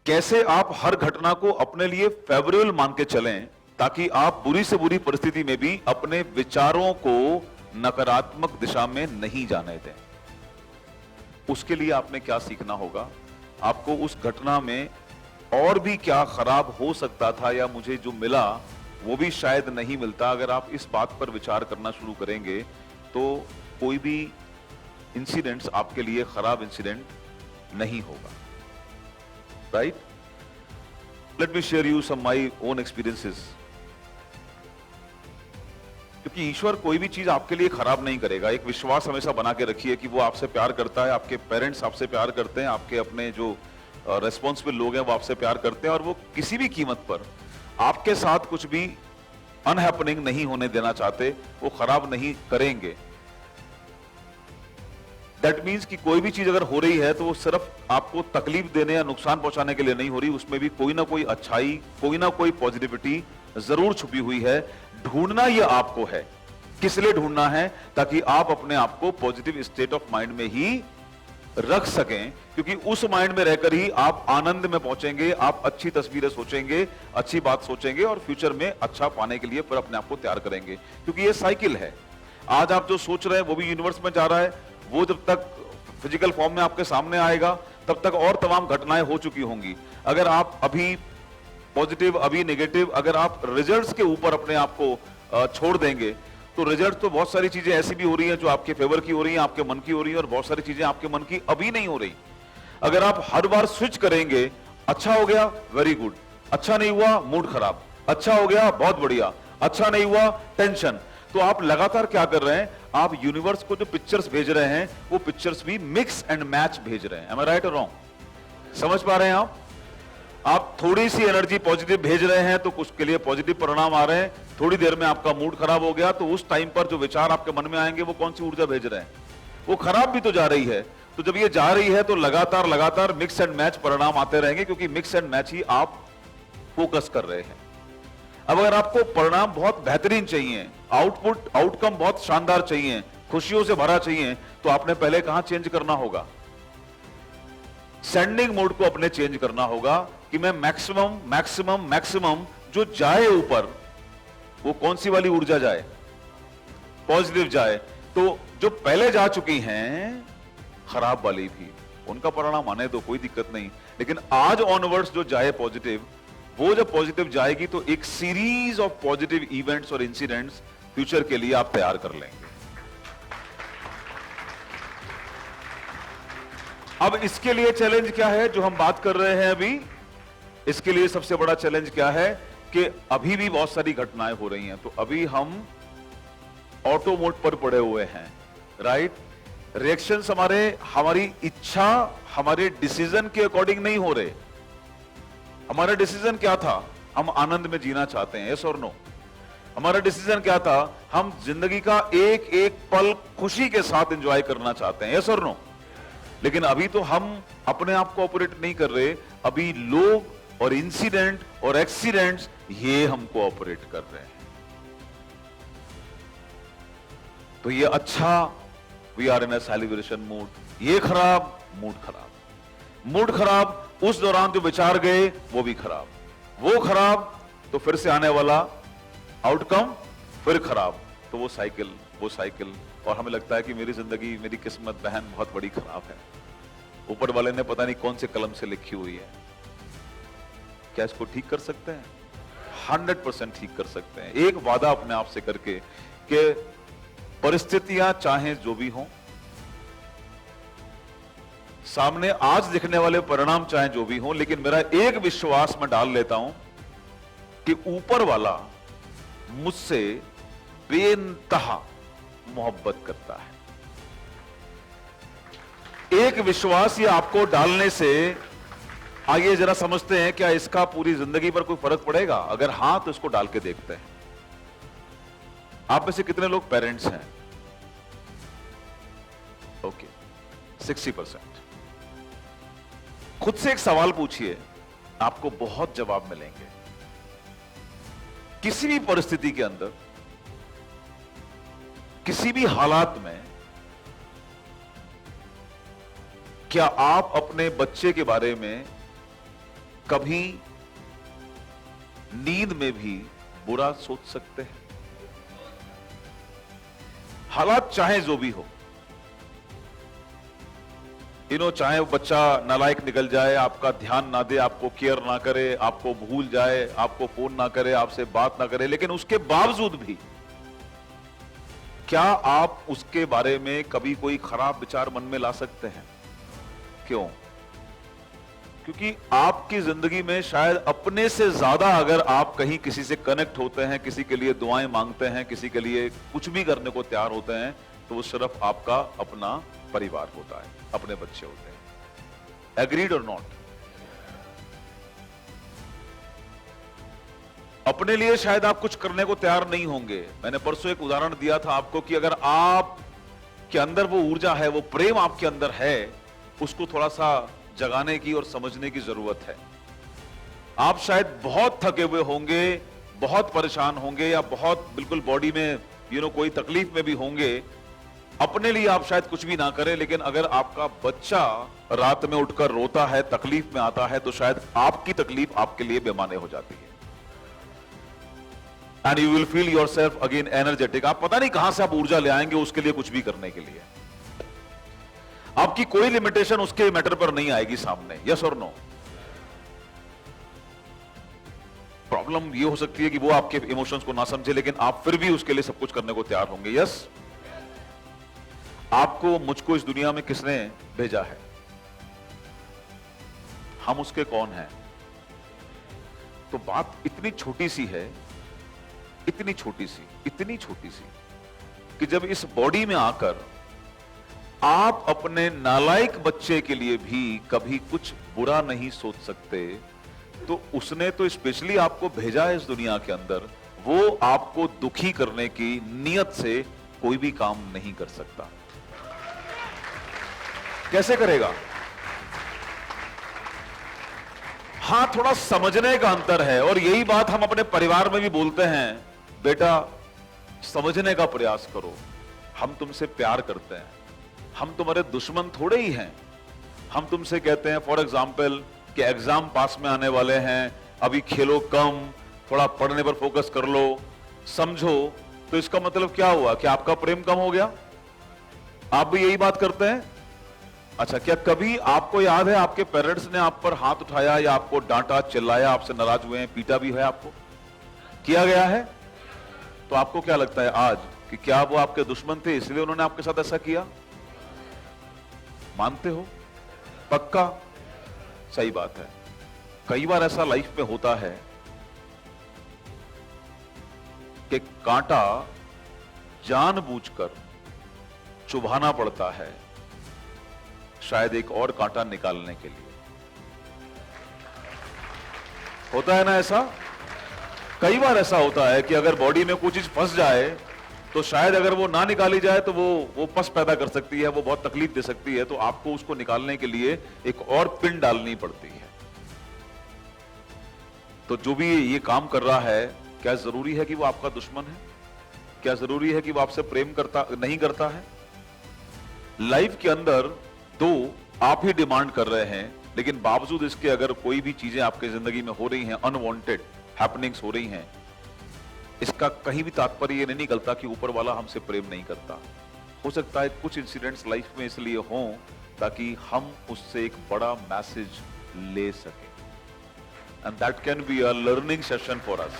कैसे आप हर घटना को अपने लिए फेवरेबल मान के चलें ताकि आप बुरी से बुरी परिस्थिति में भी अपने विचारों को नकारात्मक दिशा में नहीं जाने दें। उसके लिए आपने क्या सीखना होगा? आपको उस घटना में और भी क्या खराब हो सकता था या मुझे जो मिला वो भी शायद नहीं मिलता। अगर आप इस बात पर विचार करना शुरू करेंगे तो कोई भी इंसिडेंट्स आपके लिए खराब इंसिडेंट नहीं होगा। Right? Let me share you some my own experiences. क्योंकि ईश्वर कोई भी चीज आपके लिए खराब नहीं करेगा। एक विश्वास हमेशा बना के रखिए कि वो आपसे प्यार करता है, आपके पेरेंट्स आपसे प्यार करते हैं, आपके अपने जो रेस्पॉन्सिबल लोग हैं वो आपसे प्यार करते हैं और वो किसी भी कीमत पर आपके साथ कुछ भी अनहैपनिंग नहीं होने देना चाहते, वो खराब नहीं करेंगे। दैट मीन्स कि कोई भी चीज अगर हो रही है तो वो सिर्फ आपको तकलीफ देने या नुकसान पहुंचाने के लिए नहीं हो रही, उसमें भी कोई ना कोई अच्छाई, कोई ना कोई पॉजिटिविटी जरूर छुपी हुई है। ढूंढना ये आपको है। किस लिए ढूंढना है? ताकि आप अपने आप को पॉजिटिव स्टेट ऑफ माइंड में ही रख सकें, क्योंकि उस माइंड में रहकर ही आप आनंद में पहुंचेंगे, आप अच्छी तस्वीरें सोचेंगे, अच्छी बात सोचेंगे और फ्यूचर में अच्छा पाने के लिए फिर अपने आप को तैयार करेंगे। क्योंकि ये साइकिल है। आज आप जो सोच रहे हैं वो भी यूनिवर्स में जा रहा है, वो जब तक फिजिकल फॉर्म में आपके सामने आएगा तब तक और तमाम घटनाएं हो चुकी होंगी। अगर आप अभी पॉजिटिव, अभी नेगेटिव, अगर आप रिजल्ट्स के ऊपर अपने आप को छोड़ देंगे तो रिजल्ट तो बहुत सारी चीजें ऐसी भी हो रही हैं जो आपके फेवर की हो रही हैं, आपके मन की हो रही है, और बहुत सारी चीजें आपके मन की अभी नहीं हो रही। अगर आप हर बार स्विच करेंगे, अच्छा हो गया वेरी गुड, अच्छा नहीं हुआ मूड खराब, अच्छा हो गया बहुत बढ़िया, अच्छा नहीं हुआ टेंशन, तो आप लगातार क्या कर रहे हैं? आप यूनिवर्स को जो पिक्चर्स भेज रहे हैं वो पिक्चर्स भी मिक्स एंड मैच भेज रहे हैं। एम आई राइट और रॉन्ग? समझ पा रहे हैं आप थोड़ी सी एनर्जी पॉजिटिव भेज रहे हैं तो उसके लिए पॉजिटिव परिणाम आ रहे हैं। थोड़ी देर में आपका मूड खराब हो गया तो उस टाइम पर जो विचार आपके मन में आएंगे वो कौन सी ऊर्जा भेज रहे हैं? वो खराब भी तो जा रही है। तो जब ये जा रही है तो लगातार लगातार मिक्स एंड मैच परिणाम आते रहेंगे, क्योंकि मिक्स एंड मैच ही आप फोकस कर रहे हैं। अब अगर आपको परिणाम बहुत बेहतरीन चाहिए, आउटकम बहुत शानदार चाहिए, खुशियों से भरा चाहिए, तो आपने पहले कहां चेंज करना होगा? सेंडिंग मोड को अपने चेंज करना होगा कि मैं मैक्सिमम मैक्सिमम मैक्सिमम जो जाए ऊपर, वो कौन सी वाली ऊर्जा जाए? पॉजिटिव जाए। तो जो पहले जा चुकी हैं खराब वाली भी, उनका परिणाम आने तो कोई दिक्कत नहीं, लेकिन आज ऑनवर्ड्स जो जाए पॉजिटिव, वो जब पॉजिटिव जाएगी तो एक सीरीज ऑफ पॉजिटिव इवेंट्स और इंसिडेंट्स फ्यूचर के लिए आप तैयार कर लेंगे। अब इसके लिए चैलेंज क्या है जो हम बात कर रहे हैं अभी? इसके लिए सबसे बड़ा चैलेंज क्या है कि अभी भी बहुत सारी घटनाएं हो रही हैं, तो अभी हम ऑटो मोड पर पड़े हुए हैं। राइट? रिएक्शंस हमारी इच्छा, हमारे डिसीजन के अकॉर्डिंग नहीं हो रहे। हमारा डिसीजन क्या था? हम आनंद में जीना चाहते हैं, यस और नो? हमारा डिसीजन क्या था? हम जिंदगी का एक एक पल खुशी के साथ एंजॉय करना चाहते हैं, यस और नो? लेकिन अभी तो हम अपने आप को ऑपरेट नहीं कर रहे, अभी लोग और इंसिडेंट और एक्सीडेंट्स ये हमको ऑपरेट कर रहे हैं। तो ये अच्छा, we are in a celebration mood, ये खराब, मूड खराब, मूड खराब, उस दौरान जो विचार गए वो भी खराब, वो खराब तो फिर से आने वाला आउटकम फिर खराब। तो वो साइकिल, और हमें लगता है कि मेरी जिंदगी, मेरी किस्मत बहन बहुत बड़ी खराब है, ऊपर वाले ने पता नहीं कौन से कलम से लिखी हुई है। क्या इसको ठीक कर सकते हैं? 100% ठीक कर सकते हैं। एक वादा अपने आप से करके कि परिस्थितियां चाहे जो भी हों, सामने आज दिखने वाले परिणाम चाहे जो भी हों, लेकिन मेरा एक विश्वास मैं डाल लेता हूं कि ऊपर वाला मुझसे बेइंतहा मोहब्बत करता है। एक विश्वास ये आपको डालने से, आइए जरा समझते हैं क्या इसका पूरी जिंदगी पर कोई फर्क पड़ेगा? अगर हां तो इसको डाल के देखते हैं। आप में से कितने लोग पेरेंट्स हैं? ओके, 60%। खुद से एक सवाल पूछिए, आपको बहुत जवाब मिलेंगे। किसी भी परिस्थिति के अंदर, किसी भी हालात में, क्या आप अपने बच्चे के बारे में कभी नींद में भी बुरा सोच सकते हैं? हालात चाहे जो भी हो, चाहे वो बच्चा नालायक निकल जाए, आपका ध्यान ना दे, आपको केयर ना करे, आपको भूल जाए, आपको फोन ना करे, आपसे बात ना करे, लेकिन उसके बावजूद भी क्या आप उसके बारे में कभी कोई खराब विचार मन में ला सकते हैं? क्यों? क्योंकि आपकी जिंदगी में शायद अपने से ज्यादा अगर आप कहीं किसी से कनेक्ट होते हैं, किसी के लिए दुआएं मांगते हैं, किसी के लिए कुछ भी करने को तैयार होते हैं, तो वो सिर्फ आपका अपना परिवार होता है, अपने बच्चे होते हैं। एग्रीड और नॉट? अपने लिए शायद आप कुछ करने को तैयार नहीं होंगे। मैंने परसों एक उदाहरण दिया था आपको कि अगर आप के अंदर वो ऊर्जा है, वो प्रेम आपके अंदर है, उसको थोड़ा सा जगाने की और समझने की जरूरत है। आप शायद बहुत थके हुए होंगे, बहुत परेशान होंगे, या बहुत बिल्कुल बॉडी में कोई तकलीफ में भी होंगे। अपने लिए आप शायद कुछ भी ना करें, लेकिन अगर आपका बच्चा रात में उठकर रोता है, तकलीफ में आता है, तो शायद आपकी तकलीफ आपके लिए बेमाने हो जाती है। And you will feel your self again energetic. आप पता नहीं कहां से आप ऊर्जा ले आएंगे उसके लिए, कुछ भी करने के लिए। आपकी कोई लिमिटेशन उसके मैटर पर नहीं आएगी सामने। यस और नो? प्रॉब्लम ये हो सकती है कि वो आपके इमोशंस को ना समझे, लेकिन आप फिर भी उसके लिए सब कुछ करने को तैयार होंगे। यस? आपको, मुझको इस दुनिया में किसने भेजा है? हम उसके कौन हैं? तो बात इतनी छोटी सी है, इतनी छोटी सी कि जब इस बॉडी में आकर आप अपने नालायक बच्चे के लिए भी कभी कुछ बुरा नहीं सोच सकते, तो उसने तो स्पेशली आपको भेजा है इस दुनिया के अंदर। वो आपको दुखी करने की नियत से कोई भी काम नहीं कर सकता। कैसे करेगा? हां, थोड़ा समझने का अंतर है, और यही बात हम अपने परिवार में भी बोलते हैं। बेटा, समझने का प्रयास करो, हम तुमसे प्यार करते हैं, हम तुम्हारे दुश्मन थोड़े ही हैं। हम तुमसे कहते हैं फॉर एग्जाम्पल कि एग्जाम पास में आने वाले हैं, अभी खेलो कम, थोड़ा पढ़ने पर फोकस कर लो, समझो, तो इसका मतलब क्या हुआ कि आपका प्रेम कम हो गया? आप भी यही बात करते हैं? अच्छा, क्या कभी आपको याद है आपके पेरेंट्स ने आप पर हाथ उठाया या आपको डांटा, चिल्लाया, आपसे नाराज हुए हैं, पीटा भी है, आपको किया गया है? तो आपको क्या लगता है आज कि क्या वो आपके दुश्मन थे इसलिए उन्होंने आपके साथ ऐसा किया? मानते हो? पक्का? सही बात है। कई बार ऐसा लाइफ में होता है कि कांटा जानबूझकर चुभाना पड़ता है, शायद एक और कांटा निकालने के लिए। होता है ना ऐसा? कई बार ऐसा होता है कि अगर बॉडी में कोई चीज फंस जाए, तो शायद अगर वो ना निकाली जाए तो वो पस पैदा कर सकती है, वो बहुत तकलीफ दे सकती है, तो आपको उसको निकालने के लिए एक और पिन डालनी पड़ती है। तो जो भी ये काम कर रहा है, क्या जरूरी है कि वो आपका दुश्मन है? क्या जरूरी है कि वो आपसे प्रेम नहीं करता है? लाइफ के अंदर दो आप ही डिमांड कर रहे हैं, लेकिन बावजूद इसके अगर कोई भी चीजें आपकी जिंदगी में हो रही हैं, अनवांटेड हैपनिंग्स हो रही हैं, इसका कहीं भी तात्पर्य ये नहीं निकलता कि ऊपर वाला हमसे प्रेम नहीं करता। हो सकता है कुछ इंसिडेंट्स लाइफ में इसलिए हों ताकि हम उससे एक बड़ा मैसेज ले सकें, and that can be a learning session for us.